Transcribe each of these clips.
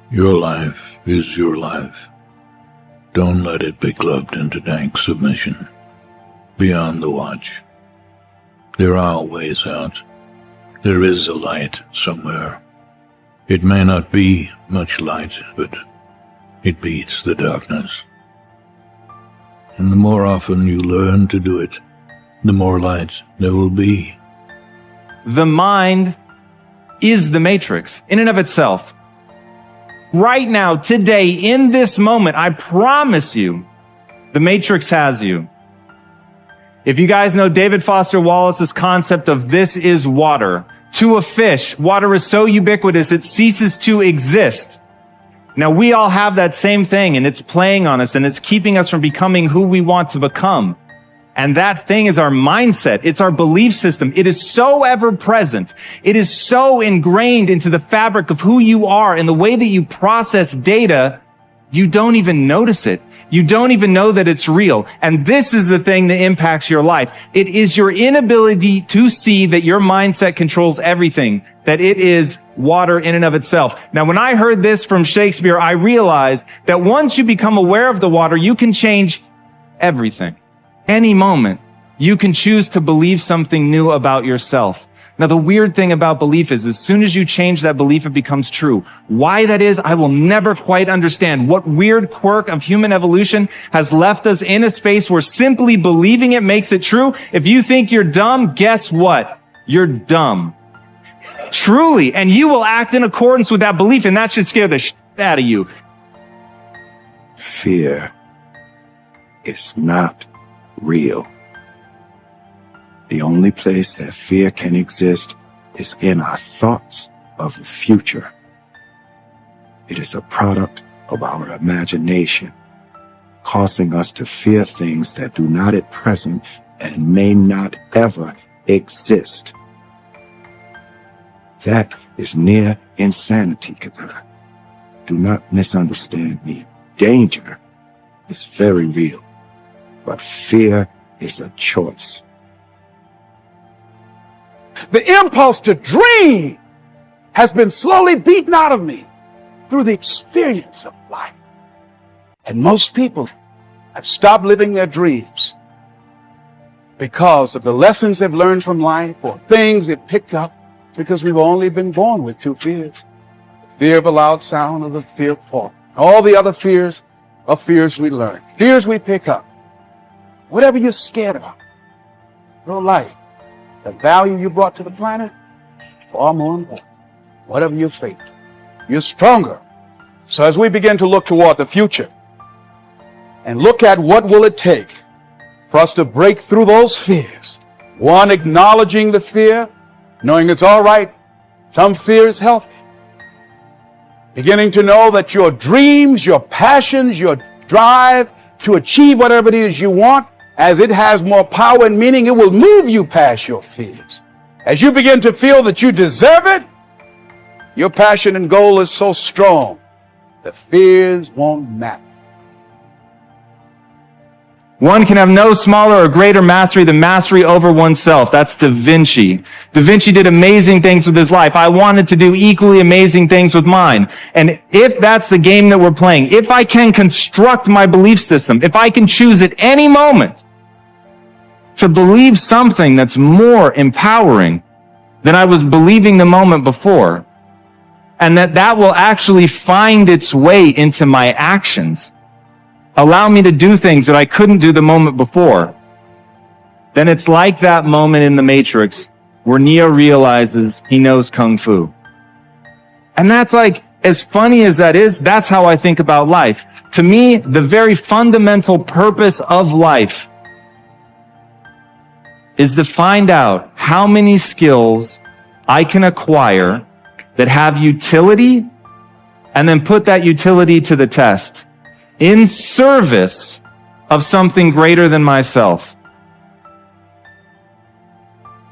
Your life is your life. Don't let it be clubbed into dank submission. Beyond the watch. There are ways out. There is a light somewhere. It may not be much light, but it beats the darkness. And the more often you learn to do it, the more light there will be. The mind is the matrix in and of itself. Right now, today, in this moment, I promise you, the matrix has you. If you guys know David Foster Wallace's concept of this is water, to a fish, water is so ubiquitous it ceases to exist. Now, we all have that same thing, and it's playing on us, and it's keeping us from becoming who we want to become. And that thing is our mindset. It's our belief system. It is so ever present. It is so ingrained into the fabric of who you are and the way that you process data, you don't even notice it. You don't even know that it's real. And this is the thing that impacts your life. It is your inability to see that your mindset controls everything, that it is water in and of itself. Now, when I heard this from Shakespeare, I realized that once you become aware of the water, you can change everything. Any moment, you can choose to believe something new about yourself. Now, the weird thing about belief is as soon as you change that belief, it becomes true. Why that is, I will never quite understand. What weird quirk of human evolution has left us in a space where simply believing it makes it true? If you think you're dumb, guess what? You're dumb. Truly. And you will act in accordance with that belief, and that should scare the shit out of you. Fear is not real. The only place that fear can exist is in our thoughts of the future. It is a product of our imagination, causing us to fear things that do not at present and may not ever exist. That is near insanity, Kapan. Do not misunderstand me. Danger is very real. But fear is a choice. The impulse to dream has been slowly beaten out of me through the experience of life. And most people have stopped living their dreams because of the lessons they've learned from life or things they've picked up, because we've only been born with two fears. The fear of a loud sound or the fear of falling. All the other fears are fears we learn, fears we pick up. Whatever you're scared of, your life, the value you brought to the planet, far more important. Whatever you face, you're stronger. So as we begin to look toward the future and look at what will it take for us to break through those fears, one, acknowledging the fear, knowing it's all right. Some fear is healthy. Beginning to know that your dreams, your passions, your drive to achieve whatever it is you want, as it has more power and meaning, it will move you past your fears. As you begin to feel that you deserve it, your passion and goal is so strong, the fears won't matter. One can have no smaller or greater mastery than mastery over oneself. That's Da Vinci. Da Vinci did amazing things with his life. I wanted to do equally amazing things with mine. And if that's the game that we're playing, if I can construct my belief system, if I can choose at any moment to believe something that's more empowering than I was believing the moment before, and that will actually find its way into my actions, allow me to do things that I couldn't do the moment before, then it's like that moment in the Matrix where Neo realizes he knows Kung Fu. And that's like, as funny as that is, that's how I think about life. To me, the very fundamental purpose of life is to find out how many skills I can acquire that have utility, and then put that utility to the test in service of something greater than myself.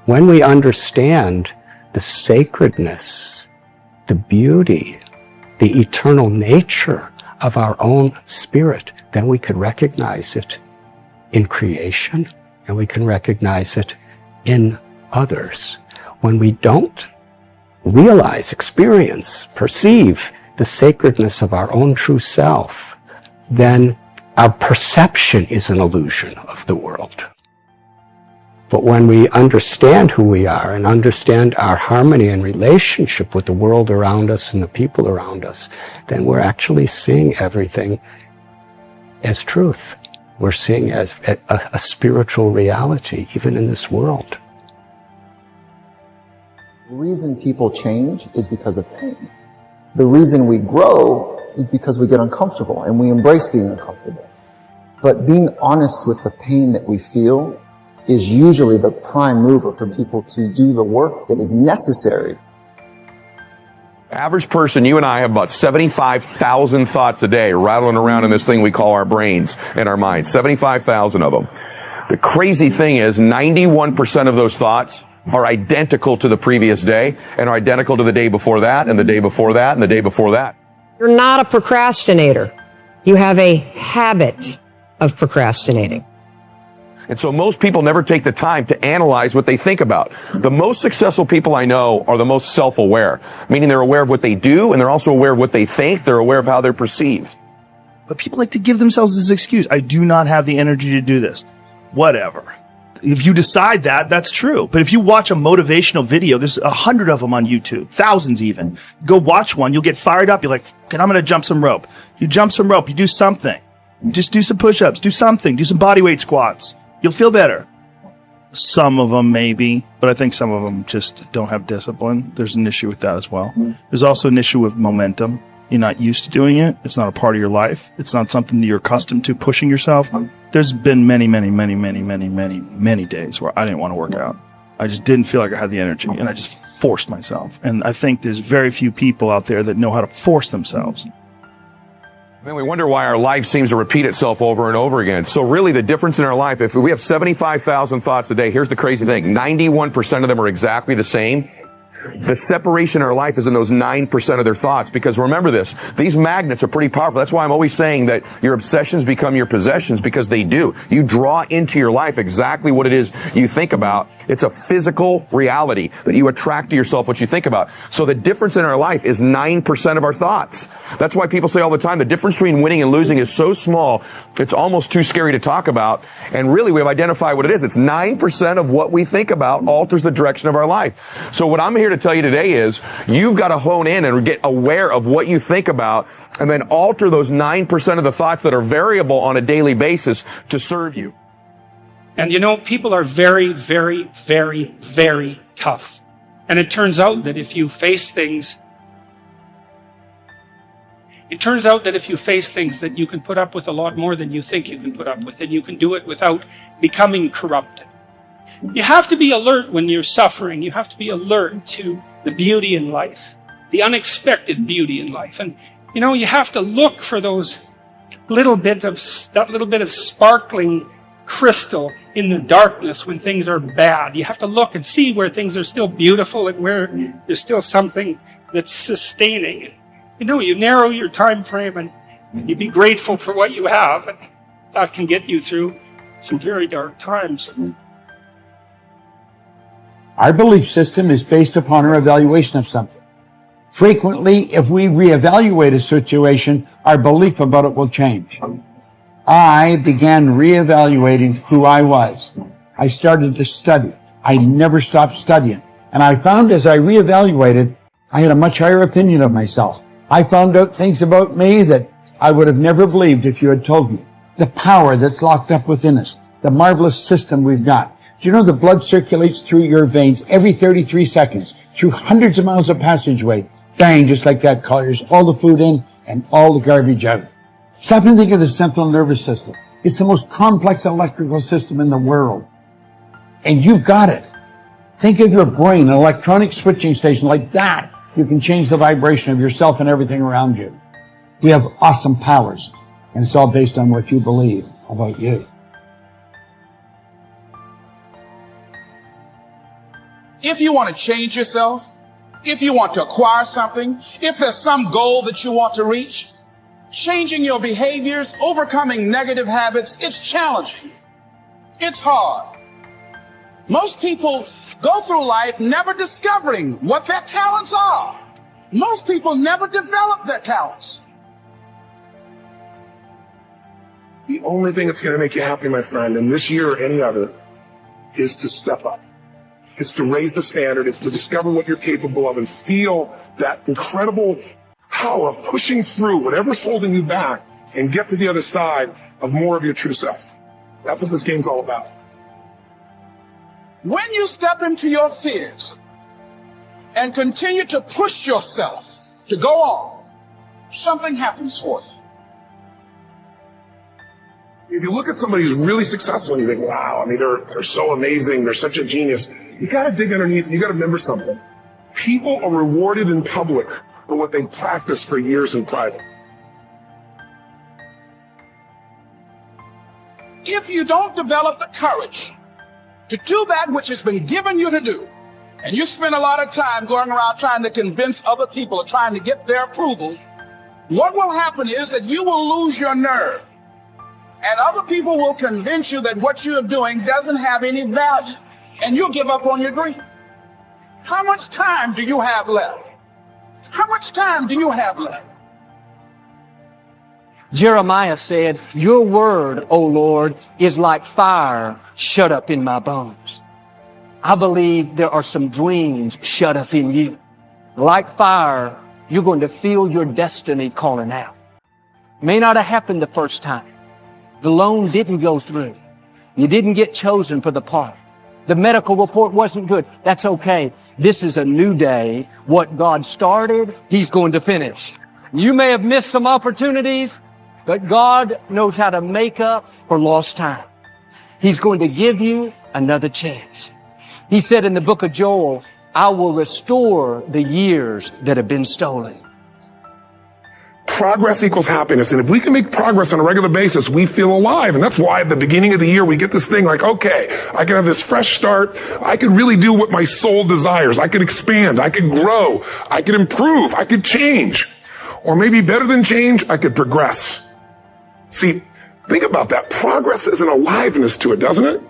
When we understand the sacredness, the beauty, the eternal nature of our own spirit, then we can recognize it in creation, and we can recognize it in others. When we don't realize, experience, perceive the sacredness of our own true self, then our perception is an illusion of the world. But when we understand who we are and understand our harmony and relationship with the world around us and the people around us, then we're actually seeing everything as truth. We're seeing as a spiritual reality, even in this world. The reason people change is because of pain. The reason we grow is because we get uncomfortable and we embrace being uncomfortable. But being honest with the pain that we feel is usually the prime mover for people to do the work that is necessary. Average person, you and I have about 75,000 thoughts a day rattling around in this thing we call our brains and our minds. 75,000 of them. The crazy thing is 91% of those thoughts are identical to the previous day and are identical to the day before that and the day before that and the day before that. You're not a procrastinator. You have a habit of procrastinating. And so most people never take the time to analyze what they think about. The most successful people I know are the most self-aware, meaning they're aware of what they do and they're also aware of what they think. They're aware of how they're perceived. But people like to give themselves this excuse. I do not have the energy to do this. Whatever. If you decide that, that's true. But if you watch a motivational video, there's 100 of them on YouTube, thousands even. Go watch one. You'll get fired up. You're like, okay, I'm going to jump some rope. You jump some rope. You do something. Just do some push-ups. Do something. Do some body weight squats. You'll feel better. Some of them maybe, but I think some of them just don't have discipline. There's an issue with that as well. There's also an issue with momentum. You're not used to doing it. It's not a part of your life. It's not something that you're accustomed to, pushing yourself. There's been many days where I didn't want to work out. I just didn't feel like I had the energy, and I just forced myself. And I think there's very few people out there that know how to force themselves. Then we wonder why our life seems to repeat itself over and over again. So really the difference in our life, if we have 75,000 thoughts a day, here's the crazy thing. 91% of them are exactly the same. The separation in our life is in those 9% of their thoughts. Because remember this, these magnets are pretty powerful. That's why I'm always saying that your obsessions become your possessions, because they do. You draw into your life exactly what it is you think about. It's a physical reality that you attract to yourself what you think about. So the difference in our life is 9% of our thoughts. That's why people say all the time the difference between winning and losing is so small, it's almost too scary to talk about. And really we've identified what it is. It's 9% of what we think about alters the direction of our life. So what I'm here to tell you today is you've got to hone in and get aware of what you think about and then alter those 9% of the thoughts that are variable on a daily basis to serve you. And you know, people are very, very, very, very tough. And it turns out that if you face things that you can put up with a lot more than you think you can put up with, and you can do it without becoming corrupted. You have to be alert when you're suffering. You have to be alert to the beauty in life, the unexpected beauty in life. And, you know, you have to look for that little bit of sparkling crystal in the darkness when things are bad. You have to look and see where things are still beautiful and where there's still something that's sustaining. You know, you narrow your time frame and you be grateful for what you have, and that can get you through some very dark times. Our belief system is based upon our evaluation of something. Frequently, if we reevaluate a situation, our belief about it will change. I began reevaluating who I was. I started to study. I never stopped studying. And I found as I reevaluated, I had a much higher opinion of myself. I found out things about me that I would have never believed if you had told me. The power that's locked up within us. The marvelous system we've got. Do you know the blood circulates through your veins every 33 seconds, through hundreds of miles of passageway? Bang, just like that, clears all the food in and all the garbage out. Stop and think of the central nervous system. It's the most complex electrical system in the world. And you've got it. Think of your brain, an electronic switching station like that. You can change the vibration of yourself and everything around you. We have awesome powers, and it's all based on what you believe about you. If you want to change yourself, if you want to acquire something, if there's some goal that you want to reach, changing your behaviors, overcoming negative habits, it's challenging. It's hard. Most people go through life never discovering what their talents are. Most people never develop their talents. The only thing that's going to make you happy, my friend, in this year or any other, is to step up. It's to raise the standard. It's to discover what you're capable of and feel that incredible power of pushing through whatever's holding you back and get to the other side of more of your true self. That's what this game's all about. When you step into your fears and continue to push yourself to go on, something happens for you. If you look at somebody who's really successful and you think, wow, I mean, they're so amazing, they're such a genius, you gotta dig underneath and you gotta remember something. People are rewarded in public for what they practice for years in private. If you don't develop the courage to do that which has been given you to do, and you spend a lot of time going around trying to convince other people or trying to get their approval, what will happen is that you will lose your nerve. And other people will convince you that what you're doing doesn't have any value, and you'll give up on your dream. How much time do you have left? How much time do you have left? Jeremiah said, your word, O Lord, is like fire shut up in my bones. I believe there are some dreams shut up in you. Like fire, you're going to feel your destiny calling out. May not have happened the first time. The loan didn't go through. You didn't get chosen for the part. The medical report wasn't good. That's okay. This is a new day. What God started, He's going to finish. You may have missed some opportunities, but God knows how to make up for lost time. He's going to give you another chance. He said in the book of Joel, I will restore the years that have been stolen. Progress equals happiness. And if we can make progress on a regular basis, we feel alive. And that's why at the beginning of the year, we get this thing like, okay, I can have this fresh start. I can really do what my soul desires. I can expand. I can grow. I can improve. I could change. Or maybe better than change, I could progress. See, think about that. Progress is an aliveness to it, doesn't it?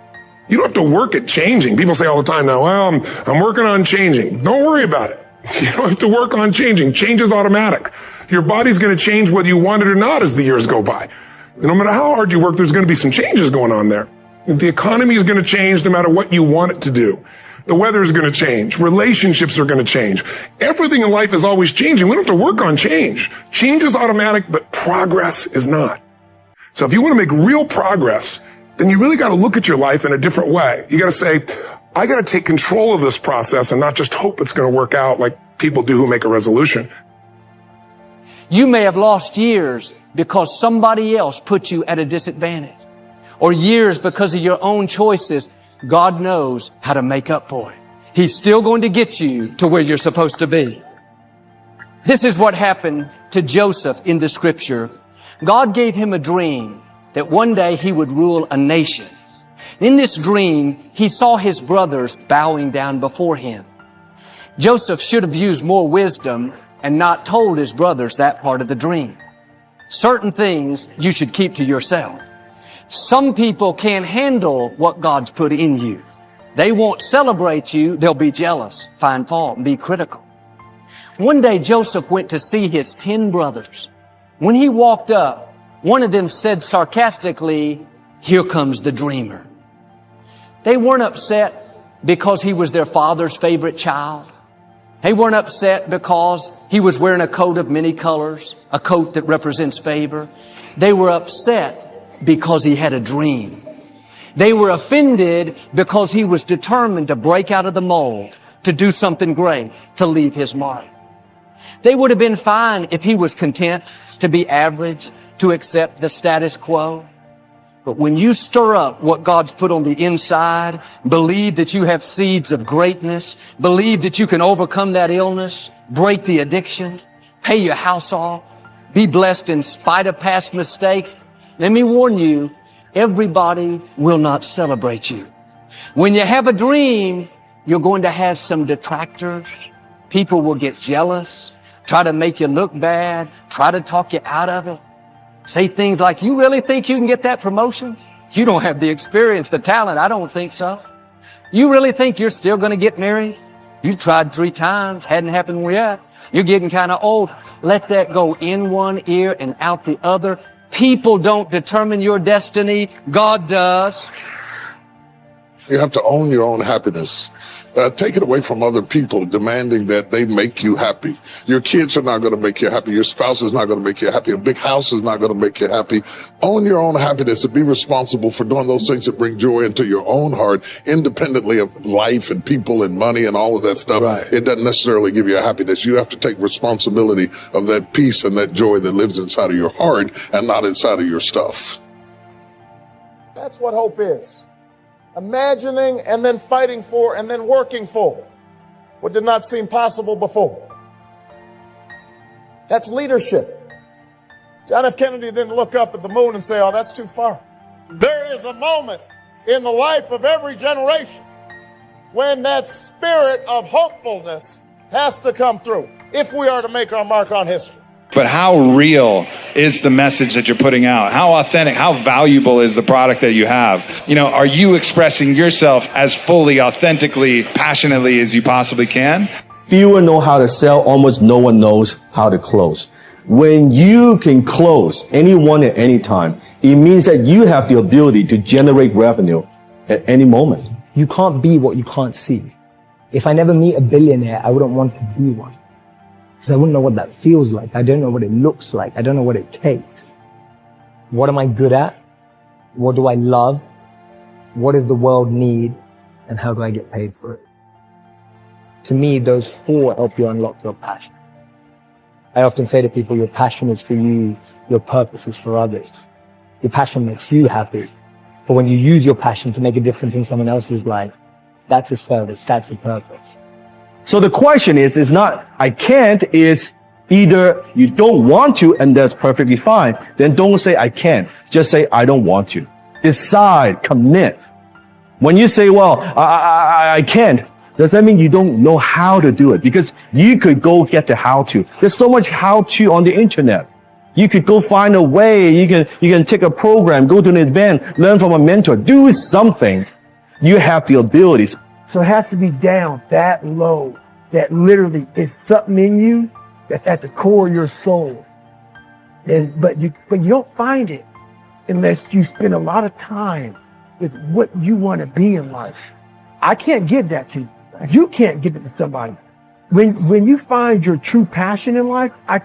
You don't have to work at changing. People say all the time now, well, I'm working on changing. Don't worry about it. You don't have to work on changing. Change is automatic. Your body's going to change whether you want it or not as the years go by. And no matter how hard you work, there's going to be some changes going on there. The economy is going to change no matter what you want it to do. The weather is going to change. Relationships are going to change. Everything in life is always changing. We don't have to work on change. Change is automatic, but progress is not. So if you want to make real progress, then you really got to look at your life in a different way. You got to say, I got to take control of this process and not just hope it's going to work out like people do who make a resolution. You may have lost years because somebody else put you at a disadvantage, or years because of your own choices. God knows how to make up for it. He's still going to get you to where you're supposed to be. This is what happened to Joseph in the scripture. God gave him a dream that one day he would rule a nation. In this dream, he saw his brothers bowing down before him. Joseph should have used more wisdom and not told his brothers that part of the dream. Certain things you should keep to yourself. Some people can't handle what God's put in you. They won't celebrate you. They'll be jealous, find fault, and be critical. One day Joseph went to see his 10 brothers. When he walked up, one of them said sarcastically, "Here comes the dreamer." They weren't upset because he was their father's favorite child. They weren't upset because he was wearing a coat of many colors, a coat that represents favor. They were upset because he had a dream. They were offended because he was determined to break out of the mold, to do something great, to leave his mark. They would have been fine if he was content to be average, to accept the status quo. But when you stir up what God's put on the inside, believe that you have seeds of greatness, believe that you can overcome that illness, break the addiction, pay your house off, be blessed in spite of past mistakes, let me warn you, everybody will not celebrate you. When you have a dream, you're going to have some detractors. People will get jealous, try to make you look bad, try to talk you out of it. Say things like, you really think you can get that promotion? You don't have the experience, the talent. I don't think so. You really think you're still going to get married? You tried 3 times, hadn't happened yet. You're getting kind of old. Let that go in one ear and out the other. People don't determine your destiny. God does. You have to own your own happiness. Take it away from other people demanding that they make you happy. Your kids are not going to make you happy. Your spouse is not going to make you happy. A big house is not going to make you happy. Own your own happiness and be responsible for doing those things that bring joy into your own heart, independently of life and people and money and all of that stuff. Right. It doesn't necessarily give you a happiness. You have to take responsibility of that peace and that joy that lives inside of your heart and not inside of your stuff. That's what hope is. Imagining and then fighting for and then working for what did not seem possible before. That's leadership. John F. Kennedy didn't look up at the moon and say, oh, that's too far. There is a moment in the life of every generation when that spirit of hopefulness has to come through if we are to make our mark on history. But how real is the message that you're putting out? How authentic, how valuable is the product that you have? You know, are you expressing yourself as fully, authentically, passionately as you possibly can? Fewer know how to sell, almost no one knows how to close. When you can close anyone at any time, it means that you have the ability to generate revenue at any moment. You can't be what you can't see. If I never meet a billionaire, I wouldn't want to be one. Because I wouldn't know what that feels like. I don't know what it looks like. I don't know what it takes. What am I good at? What do I love? What does the world need? And how do I get paid for it? To me, those four help you unlock your passion. I often say to people, your passion is for you, your purpose is for others. Your passion makes you happy. But when you use your passion to make a difference in someone else's life, that's a service, that's a purpose. So the question is not, I can't, is either you don't want to, and that's perfectly fine. Then don't say I can't. Just say I don't want to. Decide, commit. When you say, well, I can't, does that mean you don't know how to do it? Because you could go get the how to. There's so much how to on the internet. You could go find a way. You can take a program, go to an event, learn from a mentor, do something. You have the abilities. So it has to be down that low, that literally is something in you that's at the core of your soul. But you don't find it unless you spend a lot of time with what you want to be in life. I can't give that to you. You can't give it to somebody. When you find your true passion in life, I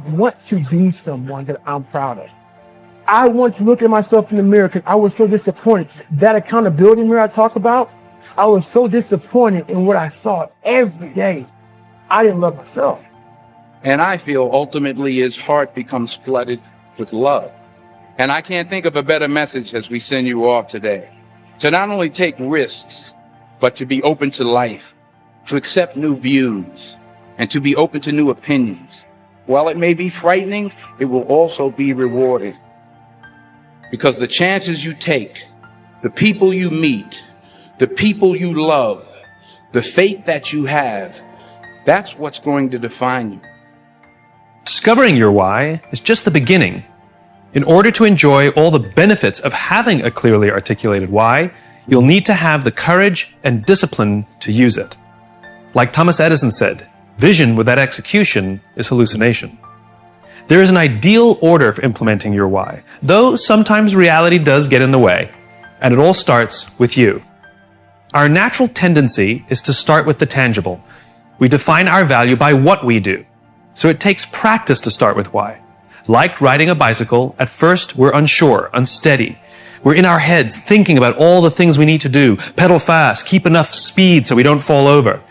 want to be someone that I'm proud of. I want to look at myself in the mirror because I was so disappointed. That accountability mirror I talk about, I was so disappointed in what I saw every day. I didn't love myself. And I feel ultimately his heart becomes flooded with love. And I can't think of a better message as we send you off today. To not only take risks, but to be open to life, to accept new views, and to be open to new opinions. While it may be frightening, it will also be rewarding. Because the chances you take, the people you meet, the people you love, the faith that you have, that's what's going to define you. Discovering your why is just the beginning. In order to enjoy all the benefits of having a clearly articulated why, you'll need to have the courage and discipline to use it. Like Thomas Edison said, vision without execution is hallucination. There is an ideal order for implementing your why, though sometimes reality does get in the way, and it all starts with you. Our natural tendency is to start with the tangible. We define our value by what we do, so it takes practice to start with why. Like riding a bicycle, at first we're unsure, unsteady. We're in our heads thinking about all the things we need to do, pedal fast, keep enough speed so we don't fall over.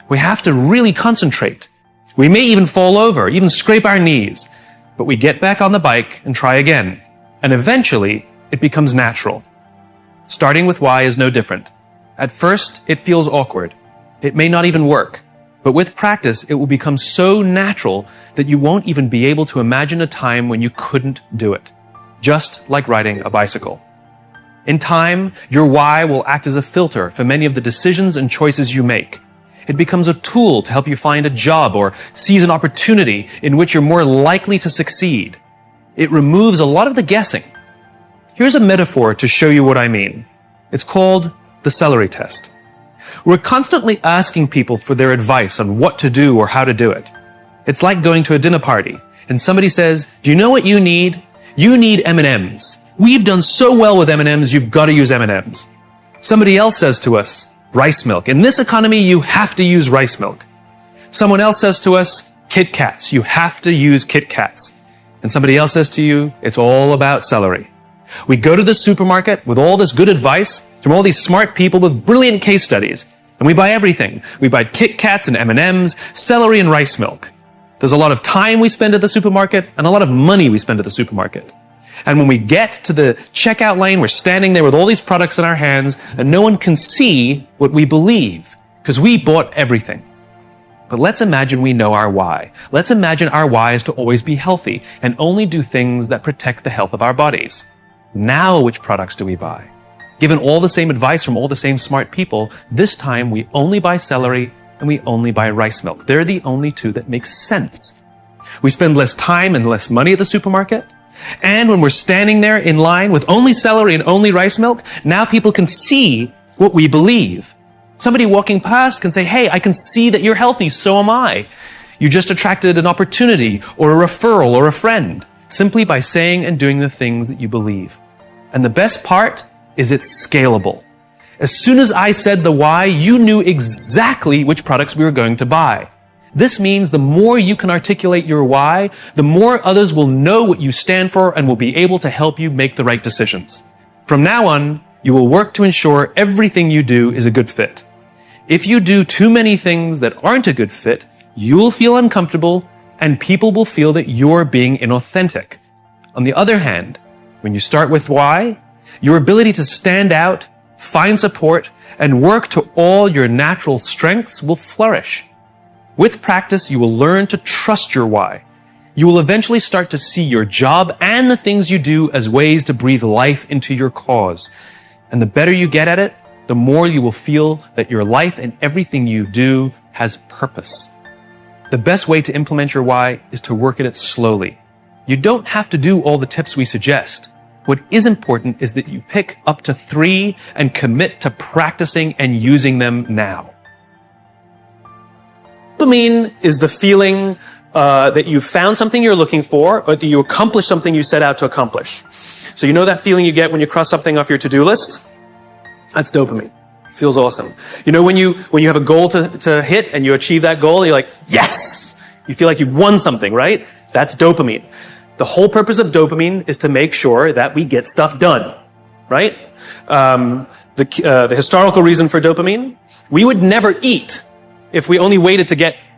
We have to really concentrate. We may even fall over, even scrape our knees, but we get back on the bike and try again. And eventually, it becomes natural. Starting with why is no different. At first, it feels awkward. It may not even work. But with practice, it will become so natural that you won't even be able to imagine a time when you couldn't do it. Just like riding a bicycle. In time, your why will act as a filter for many of the decisions and choices you make. It becomes a tool to help you find a job or seize an opportunity in which you're more likely to succeed. It removes a lot of the guessing. Here's a metaphor to show you what I mean. It's called the celery test. We're constantly asking people for their advice on what to do or how to do it. It's like going to a dinner party and somebody says, do you know what you need? You need M&Ms. We've done so well with M&Ms, you've got to use M&Ms. Somebody else says to us, rice milk. In this economy, you have to use rice milk. Someone else says to us, Kit Kats. You have to use Kit Kats. And somebody else says to you, it's all about celery. We go to the supermarket with all this good advice from all these smart people with brilliant case studies, and we buy everything. We buy Kit Kats and M&Ms, celery and rice milk. There's a lot of time we spend at the supermarket and a lot of money we spend at the supermarket. And when we get to the checkout lane, we're standing there with all these products in our hands, and no one can see what we believe, because we bought everything. But let's imagine we know our why. Let's imagine our why is to always be healthy and only do things that protect the health of our bodies. Now, which products do we buy? Given all the same advice from all the same smart people, this time we only buy celery and we only buy rice milk. They're the only two that make sense. We spend less time and less money at the supermarket. And when we're standing there in line with only celery and only rice milk, now people can see what we believe. Somebody walking past can say, hey, I can see that you're healthy, so am I. You just attracted an opportunity or a referral or a friend simply by saying and doing the things that you believe. And the best part is it's scalable. As soon as I said the why, you knew exactly which products we were going to buy. This means the more you can articulate your why, the more others will know what you stand for and will be able to help you make the right decisions. From now on, you will work to ensure everything you do is a good fit. If you do too many things that aren't a good fit, you'll feel uncomfortable and people will feel that you're being inauthentic. On the other hand, when you start with why, your ability to stand out, find support, and work to all your natural strengths will flourish. With practice, you will learn to trust your why. You will eventually start to see your job and the things you do as ways to breathe life into your cause. And the better you get at it, the more you will feel that your life and everything you do has purpose. The best way to implement your why is to work at it slowly. You don't have to do all the tips we suggest. What is important is that you pick up to 3 and commit to practicing and using them now. Dopamine is the feeling that you found something you're looking for, or that you accomplished something you set out to accomplish. So you know that feeling you get when you cross something off your to-do list? That's dopamine. Feels awesome. You know when you have a goal to hit and you achieve that goal, you're like, yes! You feel like you've won something, right? That's dopamine. The whole purpose of dopamine is to make sure that we get stuff done, right? The historical reason for dopamine, we would never eat if we only waited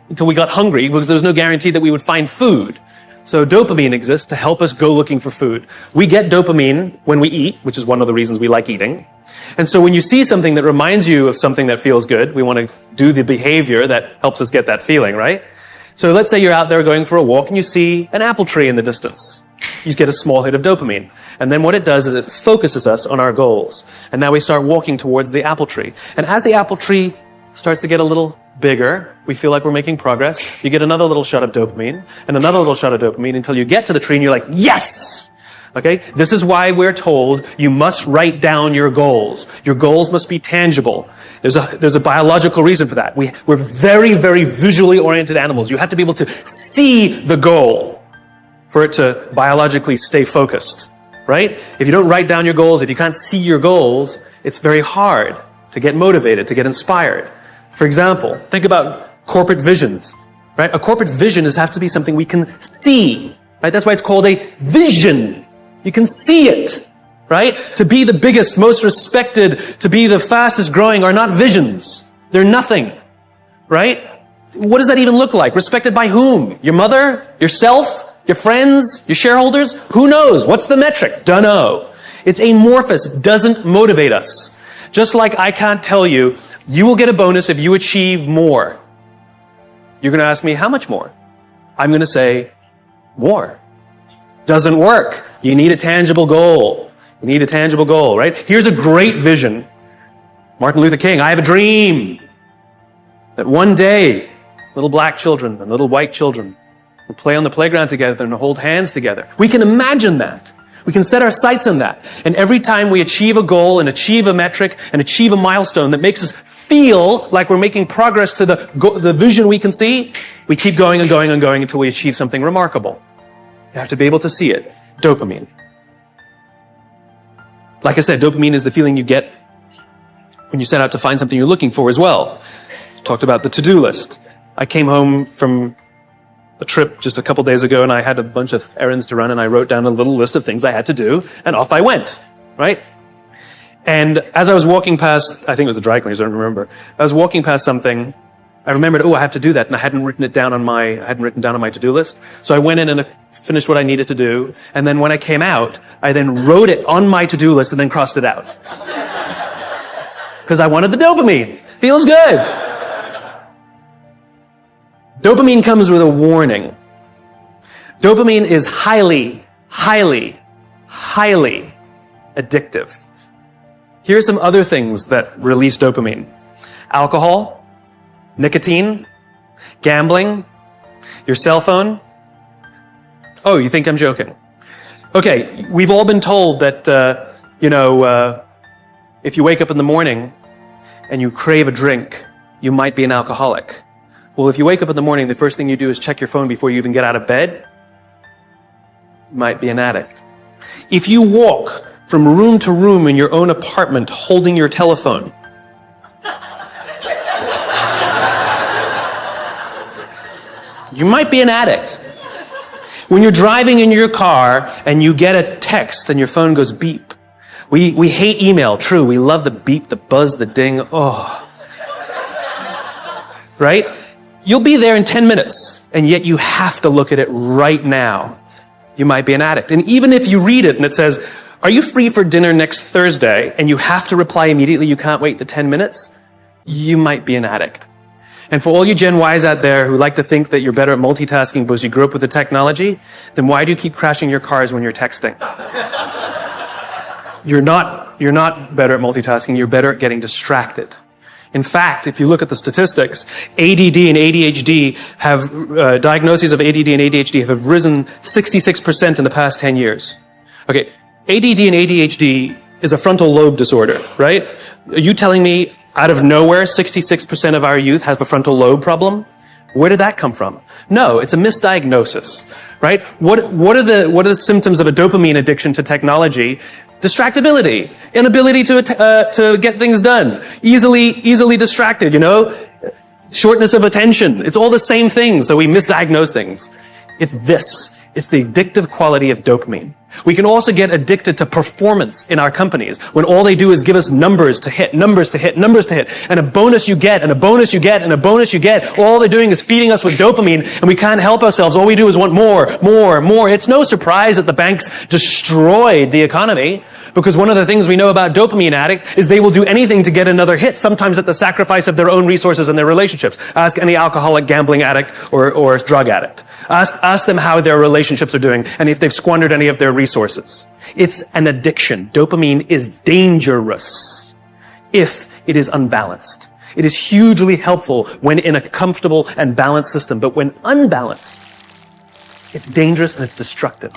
until we got hungry, because there's no guarantee that we would find food. So dopamine exists to help us go looking for food. We get dopamine when we eat, which is one of the reasons we like eating. And so when you see something that reminds you of something that feels good, we want to do the behavior that helps us get that feeling, right? So let's say you're out there going for a walk and you see an apple tree in the distance. You get a small hit of dopamine. And then what it does is it focuses us on our goals. And now we start walking towards the apple tree. And as the apple tree starts to get a little bigger, we feel like we're making progress. You get another little shot of dopamine and another little shot of dopamine until you get to the tree and you're like, yes! Okay? This is why we're told you must write down your goals. Your goals must be tangible. There's a biological reason for that. We're very, very visually oriented animals. You have to be able to see the goal for it to biologically stay focused, right? If you don't write down your goals, if you can't see your goals, it's very hard to get motivated, to get inspired. For example, think about corporate visions, right? A corporate vision has to be something we can see, right? That's why it's called a vision. You can see it, right? To be the biggest, most respected, to be the fastest growing are not visions. They're nothing, right? What does that even look like? Respected by whom? Your mother? Yourself? Your friends? Your shareholders? Who knows? What's the metric? Dunno. It's amorphous. It doesn't motivate us. Just like I can't tell you, you will get a bonus if you achieve more. You're going to ask me, how much more? I'm going to say, more. Doesn't work. You need a tangible goal. You need a tangible goal, right? Here's a great vision. Martin Luther King, I have a dream that one day little black children and little white children will play on the playground together and hold hands together. We can imagine that. We can set our sights on that. And every time we achieve a goal and achieve a metric and achieve a milestone that makes us feel like we're making progress to the vision we can see, we keep going and going and going until we achieve something remarkable. You have to be able to see it. Dopamine. Like I said, dopamine is the feeling you get when you set out to find something you're looking for as well. Talked about the to-do list. I came home from a trip just a couple days ago and I had a bunch of errands to run and I wrote down a little list of things I had to do and off I went, right? And as I was walking past, I think it was the dry cleaners, I don't remember. I was walking past something, I remembered, I have to do that, and I hadn't written down on my to-do list. So I went in and finished what I needed to do, and then when I came out, I then wrote it on my to-do list and then crossed it out. Because I wanted the dopamine. Feels good. Dopamine comes with a warning. Dopamine is highly, highly, highly addictive. Here are some other things that release dopamine. Alcohol, nicotine, gambling, your cell phone. Oh, you think I'm joking? Okay, we've all been told that, if you wake up in the morning and you crave a drink, you might be an alcoholic. Well, if you wake up in the morning, the first thing you do is check your phone before you even get out of bed, you might be an addict. If you walk from room to room in your own apartment holding your telephone, you might be an addict. When you're driving in your car and you get a text and your phone goes beep. We hate email, true. We love the beep, the buzz, the ding. Oh. Right? You'll be there in 10 minutes, and yet you have to look at it right now. You might be an addict. And even if you read it and it says, are you free for dinner next Thursday? And you have to reply immediately, you can't wait the 10 minutes. You might be an addict. And for all you Gen Ys out there who like to think that you're better at multitasking because you grew up with the technology, then why do you keep crashing your cars when you're texting? You're not better at multitasking, you're better at getting distracted. In fact, if you look at the statistics, ADD and ADHD have, diagnoses of ADD and ADHD have risen 66% in the past 10 years. Okay, ADD and ADHD is a frontal lobe disorder, right? Are you telling me out of nowhere 66% of our youth have a frontal lobe problem? Where did that come from? No, it's a misdiagnosis, right? What are the symptoms of a dopamine addiction to technology? Distractibility, inability to get things done, easily distracted, shortness of attention. It's all the same things, so we misdiagnose things. It's the addictive quality of dopamine. We can also get addicted to performance in our companies when all they do is give us numbers to hit, numbers to hit, numbers to hit, and a bonus you get, and a bonus you get, and a bonus you get. All they're doing is feeding us with dopamine, and we can't help ourselves. All we do is want more, more, more. It's no surprise that the banks destroyed the economy, because one of the things we know about dopamine addict is they will do anything to get another hit, sometimes at the sacrifice of their own resources and their relationships. Ask any alcoholic, gambling addict, or drug addict. Ask them how their relationships are doing, and if they've squandered any of their resources. It's an addiction. Dopamine is dangerous if it is unbalanced. It is hugely helpful when in a comfortable and balanced system, but when unbalanced, it's dangerous and it's destructive.